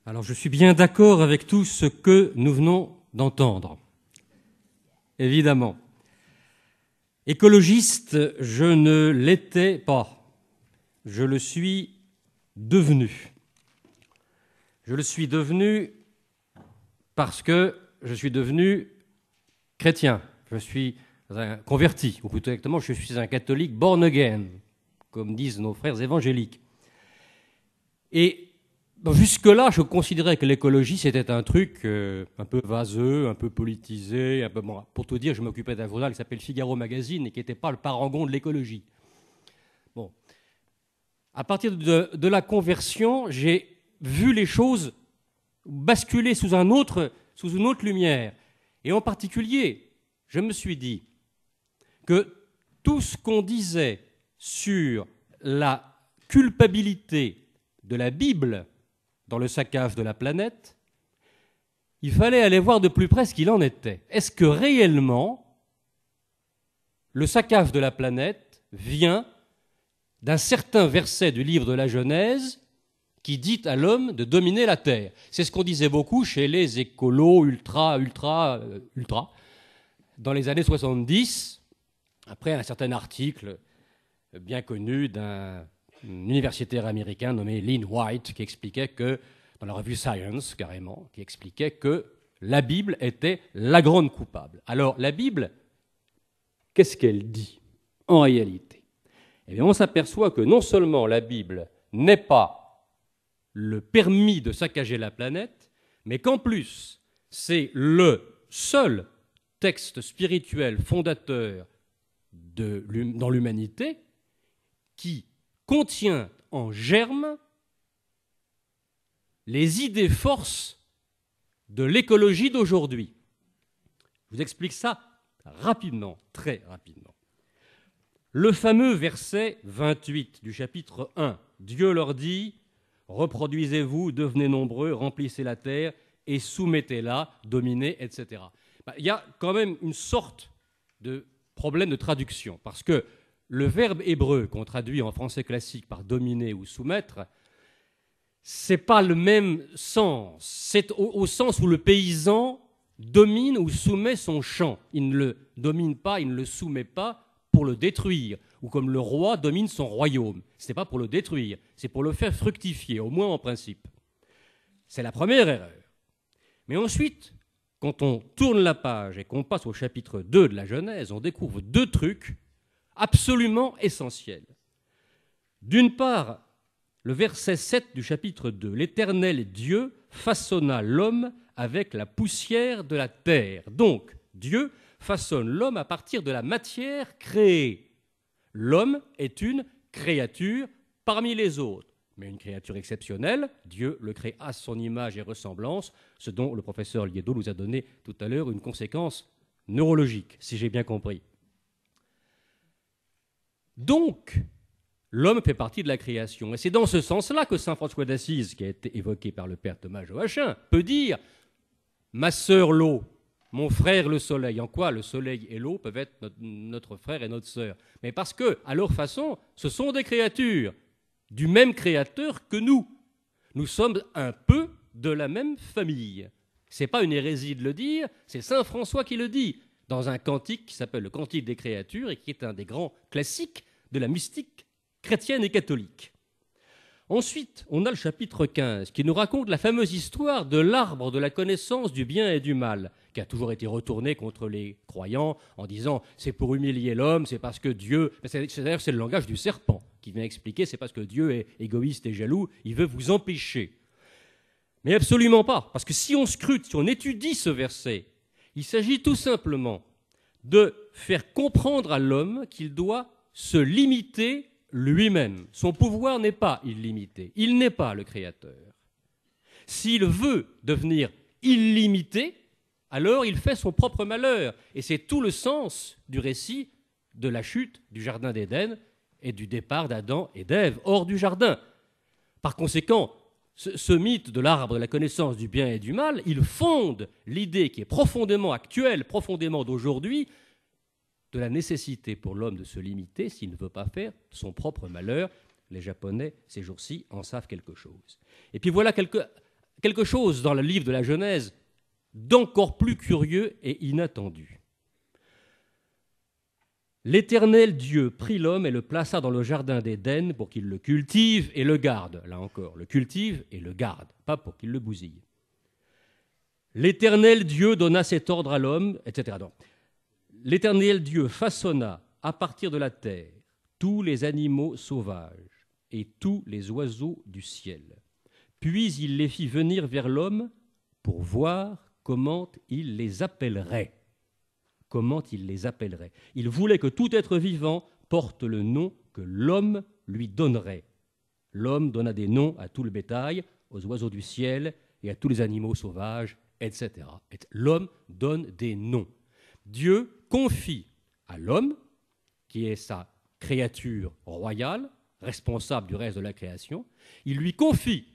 Alors je suis bien d'accord avec tout ce que nous venons d'entendre, évidemment. Écologiste, je ne l'étais pas. Je le suis devenu. Je le suis devenu parce que je suis devenu chrétien. Je suis un converti, ou plutôt exactement, je suis un catholique born again, comme disent nos frères évangéliques. Et jusque-là, je considérais que l'écologie, c'était un truc un peu vaseux, un peu politisé. Un peu, bon, pour tout dire, je m'occupais d'un journal qui s'appelle Figaro Magazine et qui n'était pas le parangon de l'écologie. Bon. À partir de la conversion, j'ai vu les choses basculer sous une autre lumière. Et en particulier, je me suis dit que tout ce qu'on disait sur la culpabilité de la Bible dans le saccage de la planète, il fallait aller voir de plus près ce qu'il en était. Est-ce que réellement le saccage de la planète vient d'un certain verset du livre de la Genèse qui dit à l'homme de dominer la Terre? C'est ce qu'on disait beaucoup chez les écolos ultra, dans les années 70, après un certain article bien connu d'un universitaire américain nommé Lynn White qui expliquait que, dans la revue Science carrément, qui expliquait que la Bible était la grande coupable. Alors la Bible, qu'est-ce qu'elle dit en réalité? Eh bien, on s'aperçoit que non seulement la Bible n'est pas le permis de saccager la planète, mais qu'en plus, c'est le seul texte spirituel fondateur dans l'humanité qui contient en germe les idées forces de l'écologie d'aujourd'hui. Je vous explique ça rapidement, très rapidement. Le fameux verset 28 du chapitre 1, Dieu leur dit « Reproduisez-vous, devenez nombreux, remplissez la terre et soumettez-la, dominez, etc. » Il y a quand même une sorte de problème de traduction, parce que le verbe hébreu qu'on traduit en français classique par dominer ou soumettre, c'est pas le même sens. C'est au sens où le paysan domine ou soumet son champ. Il ne le domine pas, il ne le soumet pas pour le détruire, ou comme le roi domine son royaume. Ce n'est pas pour le détruire, c'est pour le faire fructifier, au moins en principe. C'est la première erreur. Mais ensuite, quand on tourne la page et qu'on passe au chapitre 2 de la Genèse, on découvre deux trucs absolument essentiels. D'une part, le verset 7 du chapitre 2, « L'Éternel Dieu façonna l'homme avec la poussière de la terre. » Donc, Dieu façonne l'homme à partir de la matière créée. L'homme est une créature parmi les autres, mais une créature exceptionnelle. Dieu le crée à son image et ressemblance, ce dont le professeur Liédo nous a donné tout à l'heure une conséquence neurologique, si j'ai bien compris. Donc, l'homme fait partie de la création. Et c'est dans ce sens-là que saint François d'Assise, qui a été évoqué par le père Thomas Joachim, peut dire « Ma sœur l'eau, mon frère le soleil ». En quoi le soleil et l'eau peuvent être notre frère et notre sœur? Mais parce que, à leur façon, ce sont des créatures du même créateur que nous. Nous sommes un peu de la même famille. Ce n'est pas une hérésie de le dire, c'est saint François qui le dit, dans un cantique qui s'appelle le Cantique des créatures et qui est un des grands classiques de la mystique chrétienne et catholique. Ensuite, on a le chapitre 15 qui nous raconte la fameuse histoire de l'arbre de la connaissance du bien et du mal, qui a toujours été retourné contre les croyants en disant c'est pour humilier l'homme, c'est parce que Dieu... D'ailleurs, c'est le langage du serpent qui vient expliquer c'est parce que Dieu est égoïste et jaloux, il veut vous empêcher. Mais absolument pas, parce que si on scrute, si on étudie ce verset, il s'agit tout simplement de faire comprendre à l'homme qu'il doit se limiter lui-même. Son pouvoir n'est pas illimité. Il n'est pas le créateur. S'il veut devenir illimité, alors il fait son propre malheur. Et c'est tout le sens du récit de la chute du Jardin d'Éden et du départ d'Adam et d'Ève hors du jardin. Par conséquent, ce mythe de l'arbre de la connaissance du bien et du mal, il fonde l'idée qui est profondément actuelle, profondément d'aujourd'hui, de la nécessité pour l'homme de se limiter s'il ne veut pas faire son propre malheur. Les Japonais, ces jours-ci, en savent quelque chose. Et puis voilà quelque chose dans le livre de la Genèse d'encore plus curieux et inattendu. L'Éternel Dieu prit l'homme et le plaça dans le jardin d'Éden pour qu'il le cultive et le garde. Là encore, le cultive et le garde, pas pour qu'il le bousille. L'Éternel Dieu donna cet ordre à l'homme, etc. Donc, l'Éternel Dieu façonna à partir de la terre tous les animaux sauvages et tous les oiseaux du ciel. Puis il les fit venir vers l'homme pour voir comment il les appellerait. Comment il les appellerait. Il voulait que tout être vivant porte le nom que l'homme lui donnerait. L'homme donna des noms à tout le bétail, aux oiseaux du ciel et à tous les animaux sauvages, etc. Et l'homme donne des noms. Dieu confie à l'homme, qui est sa créature royale, responsable du reste de la création, il lui confie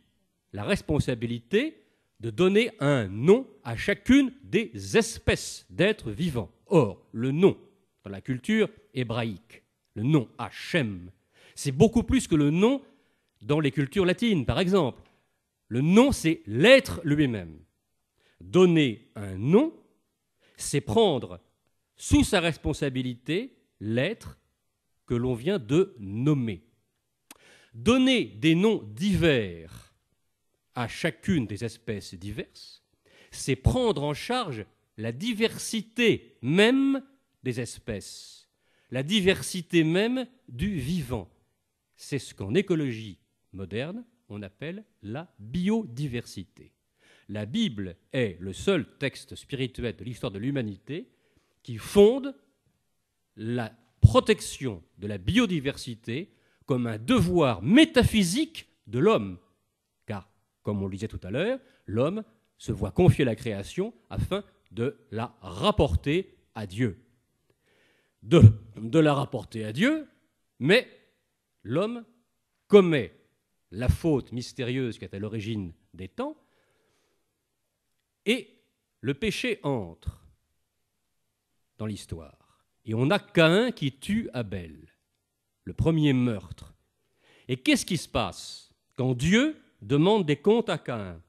la responsabilité de donner un nom à chacune des espèces d'êtres vivants. Or, le nom, dans la culture hébraïque, le nom Hachem, c'est beaucoup plus que le nom dans les cultures latines, par exemple. Le nom, c'est l'être lui-même. Donner un nom, c'est prendre sous sa responsabilité l'être que l'on vient de nommer. Donner des noms divers à chacune des espèces diverses, c'est prendre en charge la diversité même des espèces, la diversité même du vivant. C'est ce qu'en écologie moderne, on appelle la biodiversité. La Bible est le seul texte spirituel de l'histoire de l'humanité qui fonde la protection de la biodiversité comme un devoir métaphysique de l'homme. Car, comme on le disait tout à l'heure, l'homme se voit confier la création afin de la rapporter à Dieu. De la rapporter à Dieu, mais l'homme commet la faute mystérieuse qui est à l'origine des temps, et le péché entre dans l'histoire. Et on a Caïn qui tue Abel, le premier meurtre. Et qu'est-ce qui se passe quand Dieu demande des comptes à Caïn?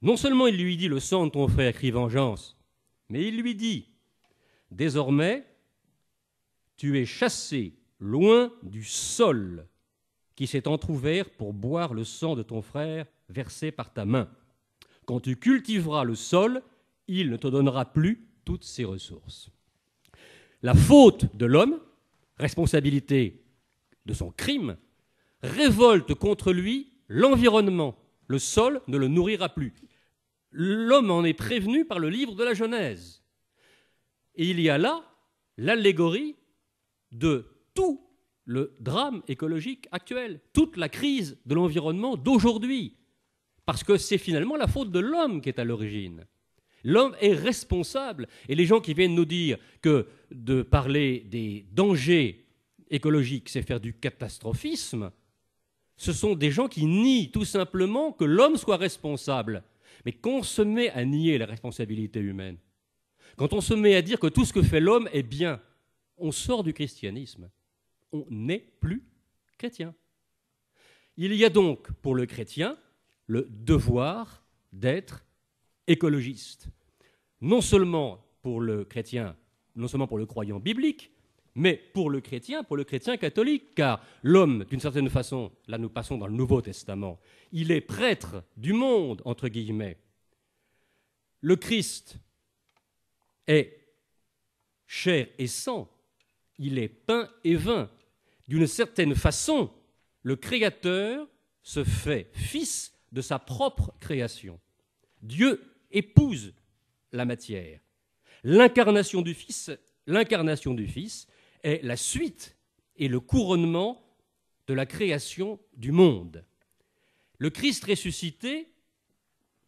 Non seulement il lui dit « le sang de ton frère crie vengeance », mais il lui dit « désormais, tu es chassé loin du sol qui s'est entrouvert pour boire le sang de ton frère versé par ta main. Quand tu cultiveras le sol, il ne te donnera plus toutes ses ressources. » La faute de l'homme, responsabilité de son crime, révolte contre lui l'environnement. Le sol ne le nourrira plus. L'homme en est prévenu par le livre de la Genèse. Et il y a là l'allégorie de tout le drame écologique actuel, toute la crise de l'environnement d'aujourd'hui. Parce que c'est finalement la faute de l'homme qui est à l'origine. L'homme est responsable. Et les gens qui viennent nous dire que de parler des dangers écologiques, c'est faire du catastrophisme, ce sont des gens qui nient tout simplement que l'homme soit responsable. Mais quand on se met à nier la responsabilité humaine, quand on se met à dire que tout ce que fait l'homme est bien, on sort du christianisme. On n'est plus chrétien. Il y a donc pour le chrétien le devoir d'être écologiste. Non seulement pour le chrétien, non seulement pour le croyant biblique, mais pour le chrétien catholique, car l'homme, d'une certaine façon, là nous passons dans le Nouveau Testament, il est prêtre du monde, entre guillemets. Le Christ est chair et sang, il est pain et vin. D'une certaine façon, le Créateur se fait fils de sa propre création. Dieu épouse la matière. L'incarnation du Fils est la suite et le couronnement de la création du monde. Le Christ ressuscité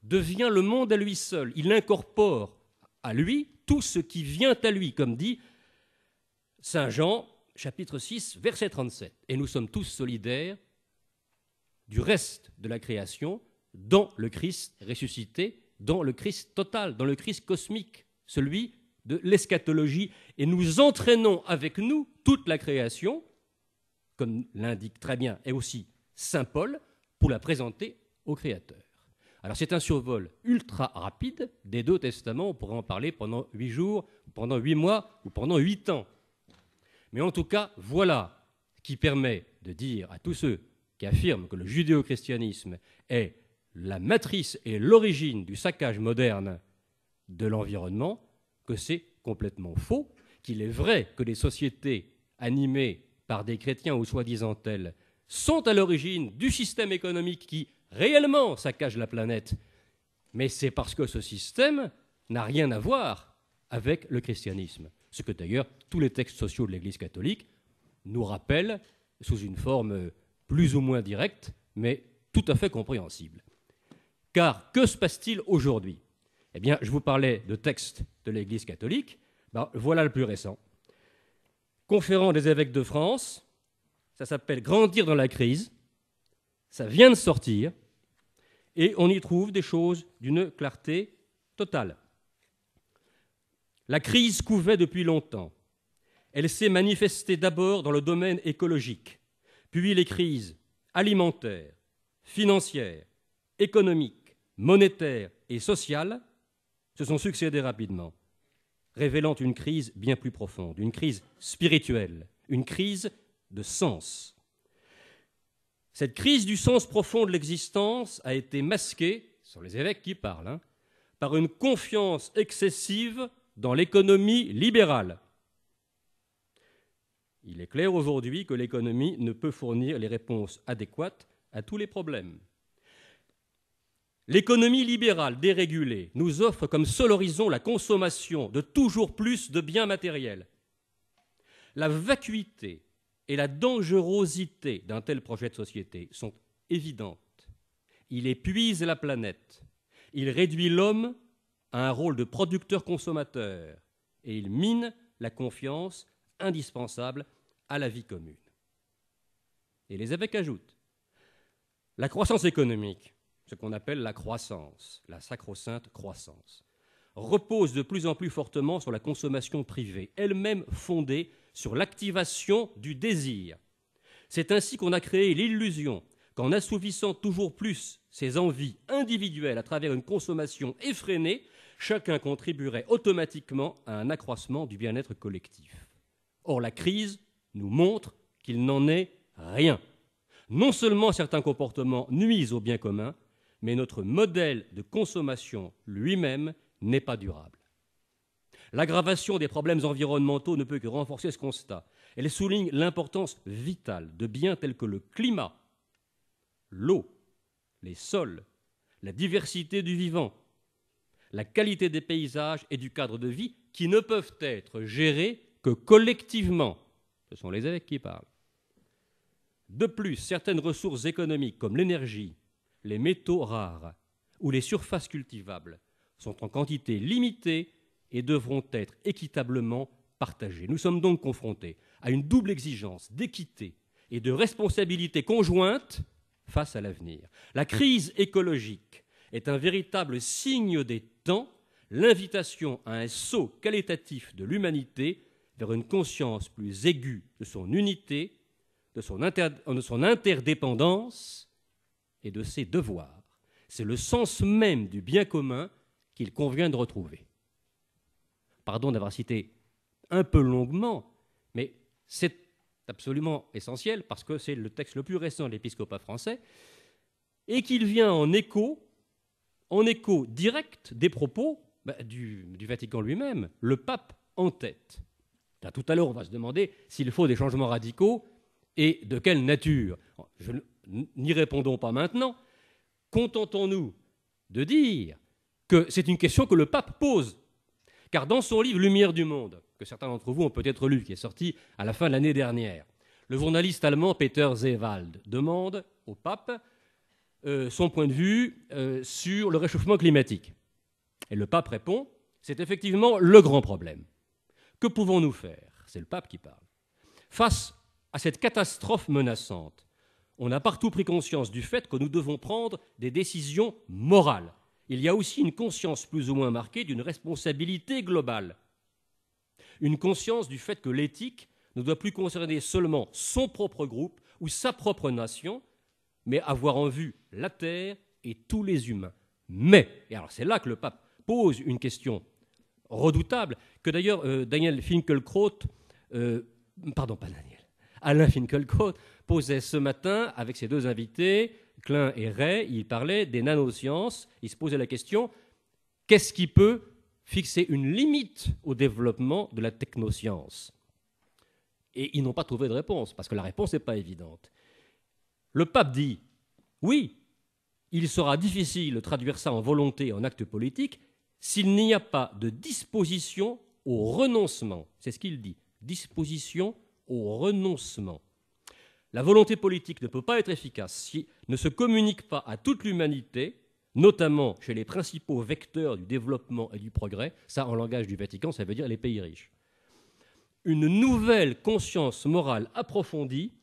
devient le monde à lui seul. Il incorpore à lui tout ce qui vient à lui, comme dit Saint Jean, chapitre 6, verset 37. Et nous sommes tous solidaires du reste de la création dans le Christ ressuscité, dans le Christ total, dans le Christ cosmique, celui de l'eschatologie. Et nous entraînons avec nous toute la création, comme l'indique très bien et aussi saint Paul, pour la présenter au Créateur. Alors c'est un survol ultra rapide des 2 testaments, on pourrait en parler pendant 8 jours, pendant 8 mois ou pendant 8 ans. Mais en tout cas, voilà qui permet de dire à tous ceux qui affirment que le judéo-christianisme est la matrice et l'origine du saccage moderne de l'environnement, que c'est complètement faux, qu'il est vrai que les sociétés animées par des chrétiens ou soi-disant tels sont à l'origine du système économique qui réellement saccage la planète, mais c'est parce que ce système n'a rien à voir avec le christianisme. Ce que d'ailleurs tous les textes sociaux de l'Église catholique nous rappellent sous une forme plus ou moins directe, mais tout à fait compréhensible. Car que se passe-t-il aujourd'hui ? Eh bien, je vous parlais de textes de l'Église catholique, voilà le plus récent. Conférence des évêques de France, ça s'appelle « Grandir dans la crise », ça vient de sortir, et on y trouve des choses d'une clarté totale. La crise couvait depuis longtemps. Elle s'est manifestée d'abord dans le domaine écologique, puis les crises alimentaires, financières, économiques, monétaires et sociales se sont succédées rapidement, révélant une crise bien plus profonde, une crise spirituelle, une crise de sens. Cette crise du sens profond de l'existence a été masquée, ce sont les évêques qui parlent, par une confiance excessive dans l'économie libérale. Il est clair aujourd'hui que l'économie ne peut fournir les réponses adéquates à tous les problèmes. L'économie libérale dérégulée nous offre comme seul horizon la consommation de toujours plus de biens matériels. La vacuité et la dangerosité d'un tel projet de société sont évidentes. Il épuise la planète, il réduit l'homme à un rôle de producteur-consommateur et il mine la confiance indispensable à la vie commune. Et les évêques ajoutent, la croissance économique, ce qu'on appelle la croissance, la sacro-sainte croissance, repose de plus en plus fortement sur la consommation privée, elle-même fondée sur l'activation du désir. C'est ainsi qu'on a créé l'illusion qu'en assouvissant toujours plus ses envies individuelles à travers une consommation effrénée, chacun contribuerait automatiquement à un accroissement du bien-être collectif. Or, la crise nous montre qu'il n'en est rien. Non seulement certains comportements nuisent au bien commun, mais notre modèle de consommation lui-même n'est pas durable. L'aggravation des problèmes environnementaux ne peut que renforcer ce constat. Elle souligne l'importance vitale de biens tels que le climat, l'eau, les sols, la diversité du vivant, la qualité des paysages et du cadre de vie qui ne peuvent être gérés que collectivement. Ce sont les évêques qui parlent. De plus, certaines ressources économiques comme l'énergie, les métaux rares ou les surfaces cultivables sont en quantité limitée et devront être équitablement partagées. Nous sommes donc confrontés à une double exigence d'équité et de responsabilité conjointe face à l'avenir. La crise écologique est un véritable signe des temps, l'invitation à un saut qualitatif de l'humanité vers une conscience plus aiguë de son unité, de son interdépendance et de ses devoirs. C'est le sens même du bien commun qu'il convient de retrouver. Pardon d'avoir cité un peu longuement, mais c'est absolument essentiel parce que c'est le texte le plus récent de l'épiscopat français et qu'il vient en écho direct des propos du Vatican lui-même, le pape en tête. Tout à l'heure, on va se demander s'il faut des changements radicaux et de quelle nature. N'y répondons pas maintenant. Contentons-nous de dire que c'est une question que le pape pose. Car dans son livre « Lumière du monde », que certains d'entre vous ont peut-être lu, qui est sorti à la fin de l'année dernière, le journaliste allemand Peter Seewald demande au pape son point de vue sur le réchauffement climatique. Et le pape répond, c'est effectivement le grand problème. Que pouvons-nous faire ? C'est le pape qui parle. Face à cette catastrophe menaçante, on a partout pris conscience du fait que nous devons prendre des décisions morales. Il y a aussi une conscience plus ou moins marquée d'une responsabilité globale. Une conscience du fait que l'éthique ne doit plus concerner seulement son propre groupe ou sa propre nation, mais avoir en vue la Terre et tous les humains. Mais, et alors c'est là que le pape pose une question redoutable, que d'ailleurs Daniel Finkielkraut, pardon, pas Daniel, Alain Finkielkraut posait ce matin avec ses deux invités, Klein et Ray. Il parlait des nanosciences. Il se posait la question, qu'est-ce qui peut fixer une limite au développement de la technoscience? Et ils n'ont pas trouvé de réponse, parce que la réponse n'est pas évidente. Le pape dit, oui, il sera difficile de traduire ça en volonté, en acte politique, s'il n'y a pas de disposition au renoncement. C'est ce qu'il dit, disposition au renoncement. La volonté politique ne peut pas être efficace si ne se communique pas à toute l'humanité, notamment chez les principaux vecteurs du développement et du progrès. Ça, en langage du Vatican, ça veut dire les pays riches. Une nouvelle conscience morale approfondie,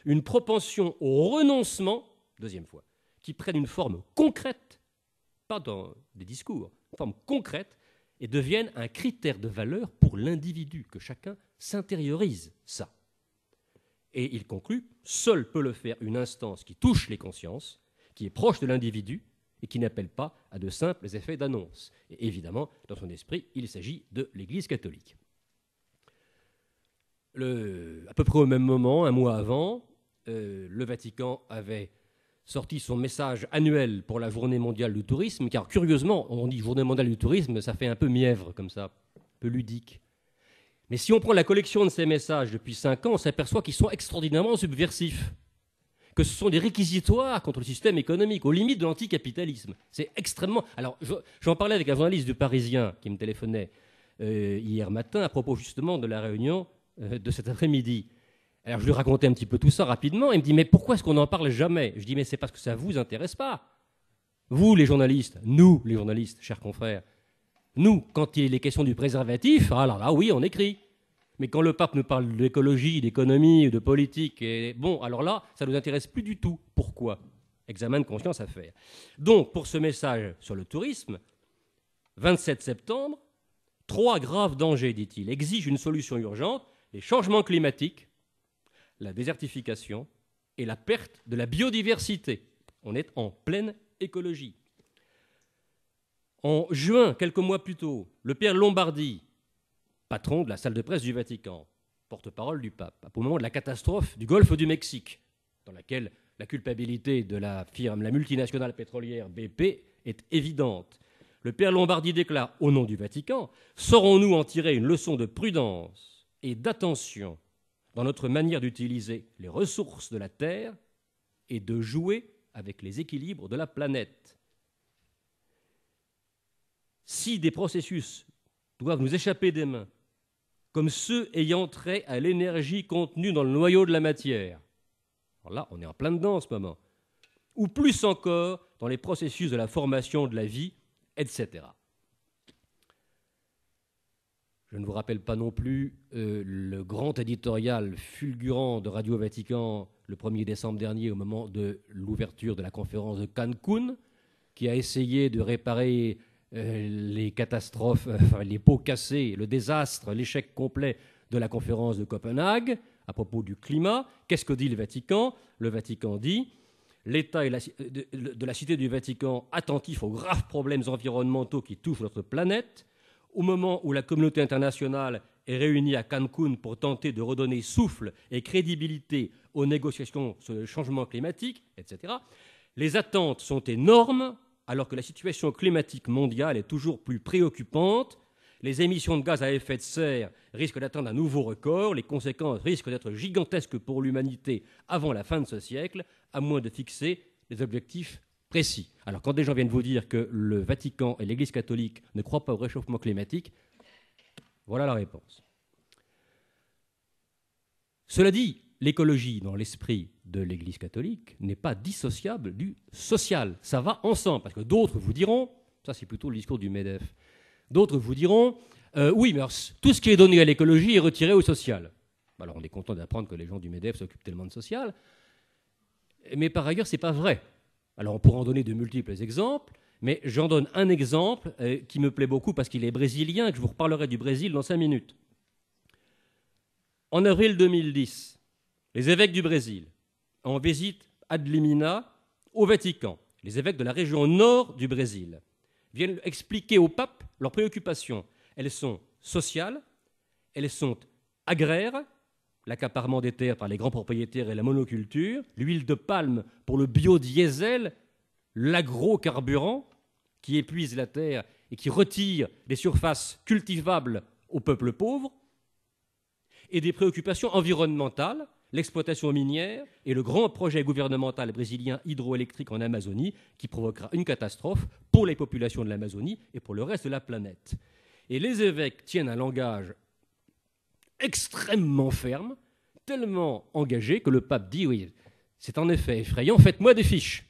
une propension au renoncement, deuxième fois, qui prenne une forme concrète, pas dans des discours, une forme concrète, et devienne un critère de valeur pour l'individu, que chacun s'intériorise ça. Et il conclut, seule peut le faire une instance qui touche les consciences, qui est proche de l'individu et qui n'appelle pas à de simples effets d'annonce. Et évidemment, dans son esprit, il s'agit de l'Église catholique. À peu près au même moment, un mois avant, le Vatican avait sorti son message annuel pour la Journée mondiale du tourisme, car curieusement, on dit Journée mondiale du tourisme, ça fait un peu mièvre comme ça, un peu ludique. Mais si on prend la collection de ces messages depuis 5 ans, on s'aperçoit qu'ils sont extraordinairement subversifs, que ce sont des réquisitoires contre le système économique, aux limites de l'anticapitalisme. C'est extrêmement... Alors, j'en parlais avec un journaliste du Parisien qui me téléphonait hier matin à propos justement de la réunion de cet après-midi. Alors, je lui racontais un petit peu tout ça rapidement. Il me dit, mais pourquoi est-ce qu'on n'en parle jamais? Je dis, mais c'est parce que ça ne vous intéresse pas. Vous, les journalistes, nous, les journalistes, chers confrères, nous, quand il est question du préservatif, alors là, oui, on écrit. Mais quand le pape nous parle d'écologie, d'économie, de politique, et bon, alors là, ça ne nous intéresse plus du tout. Pourquoi? Examen de conscience à faire. Donc, pour ce message sur le tourisme, 27 septembre, 3 graves dangers, dit-il, exigent une solution urgente: les changements climatiques, la désertification et la perte de la biodiversité. On est en pleine écologie. En juin, quelques mois plus tôt, le père Lombardi, patron de la salle de presse du Vatican, porte-parole du pape, au moment de la catastrophe du golfe du Mexique, dans laquelle la culpabilité de la multinationale pétrolière BP est évidente. Le père Lombardi déclare, au nom du Vatican, « Saurons-nous en tirer une leçon de prudence et d'attention dans notre manière d'utiliser les ressources de la Terre et de jouer avec les équilibres de la planète ?» Si des processus doivent nous échapper des mains, comme ceux ayant trait à l'énergie contenue dans le noyau de la matière, alors là, on est en plein dedans en ce moment, ou plus encore dans les processus de la formation de la vie, etc. Je ne vous rappelle pas non plus le grand éditorial fulgurant de Radio Vatican le 1er décembre dernier, au moment de l'ouverture de la conférence de Cancun, qui a essayé de réparer les catastrophes, les pots cassés, le désastre, l'échec complet de la conférence de Copenhague à propos du climat. Qu'est-ce que dit le Vatican? Le Vatican dit « L'État de la Cité du Vatican, attentif aux graves problèmes environnementaux qui touchent notre planète, au moment où la communauté internationale est réunie à Cancun pour tenter de redonner souffle et crédibilité aux négociations sur le changement climatique, etc., les attentes sont énormes, alors que la situation climatique mondiale est toujours plus préoccupante. Les émissions de gaz à effet de serre risquent d'atteindre un nouveau record. Les conséquences risquent d'être gigantesques pour l'humanité avant la fin de ce siècle, à moins de fixer des objectifs précis. Alors, quand des gens viennent vous dire que le Vatican et l'Église catholique ne croient pas au réchauffement climatique, voilà la réponse. Cela dit, l'écologie, dans l'esprit de l'Église catholique, n'est pas dissociable du social. Ça va ensemble, parce que d'autres vous diront, ça c'est plutôt le discours du MEDEF, d'autres vous diront, oui, mais alors, tout ce qui est donné à l'écologie est retiré au social. Alors on est content d'apprendre que les gens du MEDEF s'occupent tellement de social, mais par ailleurs, ce n'est pas vrai. Alors on pourra en donner de multiples exemples, mais j'en donne un exemple qui me plaît beaucoup parce qu'il est brésilien, et que je vous reparlerai du Brésil dans 5 minutes. En avril 2010, les évêques du Brésil en visite ad limina au Vatican les évêques de la région nord du Brésil, viennent expliquer au pape leurs préoccupations. Elles sont sociales, elles sont agraires, l'accaparement des terres par les grands propriétaires et la monoculture, l'huile de palme pour le biodiesel, l'agrocarburant qui épuise la terre et qui retire des surfaces cultivables aux peuples pauvres, et des préoccupations environnementales, l'exploitation minière et le grand projet gouvernemental brésilien hydroélectrique en Amazonie qui provoquera une catastrophe pour les populations de l'Amazonie et pour le reste de la planète. Et les évêques tiennent un langage extrêmement ferme, tellement engagé que le pape dit « oui, c'est en effet effrayant, faites-moi des fiches ».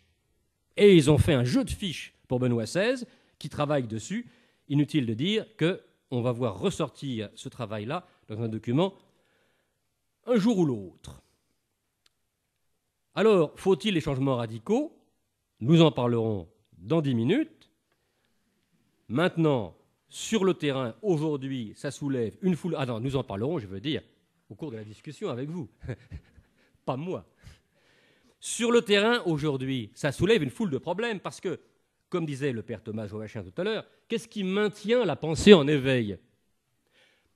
Et ils ont fait un jeu de fiches pour Benoît XVI qui travaille dessus. Inutile de dire qu'on va voir ressortir ce travail-là dans un document un jour ou l'autre. Alors, faut-il les changements radicaux? Nous en parlerons dans 10 minutes. Maintenant, sur le terrain, aujourd'hui, ça soulève une foule... Ah non, nous en parlerons, je veux dire, au cours de la discussion avec vous. Pas moi. Sur le terrain, aujourd'hui, ça soulève une foule de problèmes parce que, comme disait le père Thomas Joachim tout à l'heure, qu'est-ce qui maintient la pensée en éveil?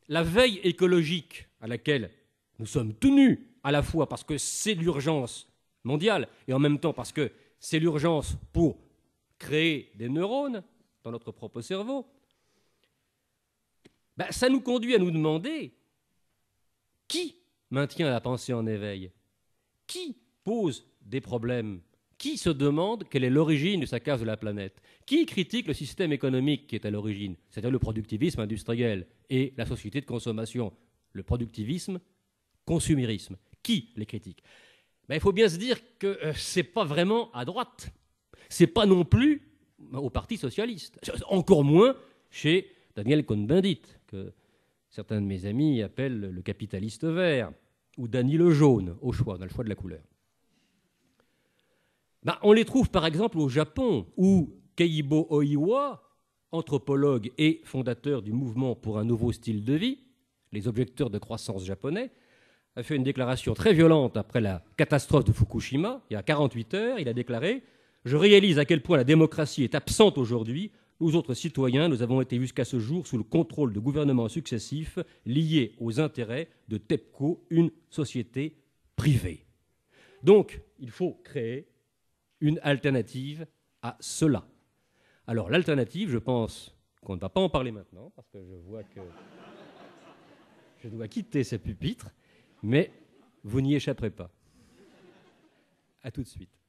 La veille écologique à laquelle nous sommes tenus, à la fois parce que c'est l'urgence mondiale et en même temps parce que c'est l'urgence pour créer des neurones dans notre propre cerveau, ça nous conduit à nous demander qui maintient la pensée en éveil? Qui pose des problèmes? Qui se demande quelle est l'origine du saccage de la planète? Qui critique le système économique qui est à l'origine, c'est-à-dire le productivisme industriel et la société de consommation? Le productivisme, consumérisme. Qui les critique? Il faut bien se dire que ce n'est pas vraiment à droite. Ce n'est pas non plus au Parti socialiste. Encore moins chez Daniel Cohn-Bendit, que certains de mes amis appellent le capitaliste vert, ou Danny le jaune, au choix, dans le choix de la couleur. On les trouve par exemple au Japon, où Keiibo Oiwa, anthropologue et fondateur du mouvement pour un nouveau style de vie, les objecteurs de croissance japonais, a fait une déclaration très violente après la catastrophe de Fukushima. Il y a 48 heures, il a déclaré « Je réalise à quel point la démocratie est absente aujourd'hui. Nous autres citoyens, nous avons été jusqu'à ce jour sous le contrôle de gouvernements successifs liés aux intérêts de TEPCO, une société privée. » Donc, il faut créer une alternative à cela. Alors, l'alternative, je pense qu'on ne va pas en parler maintenant, parce que je vois que je dois quitter ce pupitre, mais vous n'y échapperez pas. À tout de suite.